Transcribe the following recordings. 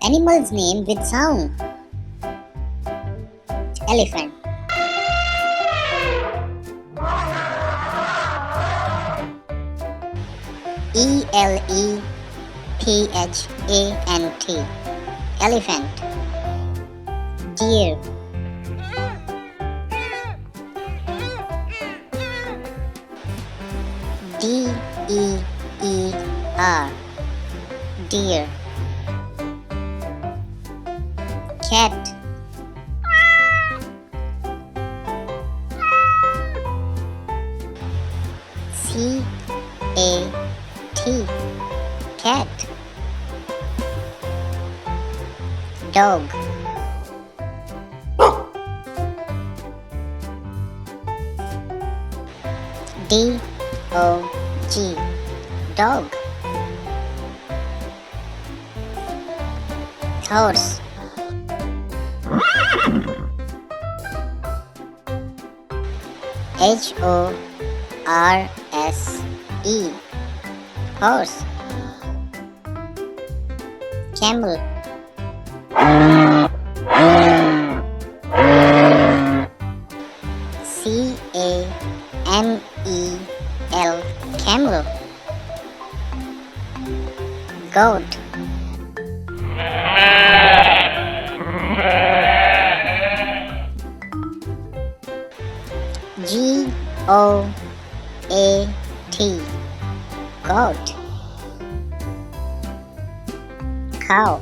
Animal's name with sound. Elephant. ELEPHANT. Elephant. Deer. DEER. Deer. Cat. CAT. Cat. Dog. DOG. Dog. Horse. HORSE. Horse. Camel. CAMEL. Camel. Goat. GOAT. Goat. Cow.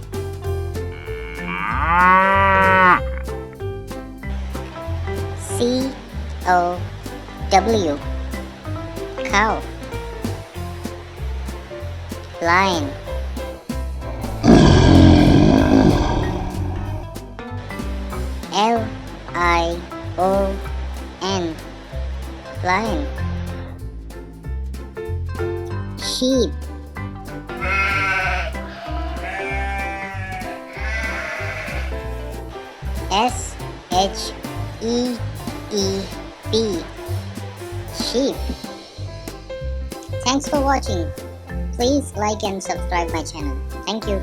COW. Cow. Lion. LION. Lion. Sheep. SHEEP. Sheep. Thanks for watching. Please like and subscribe my channel. Thank you.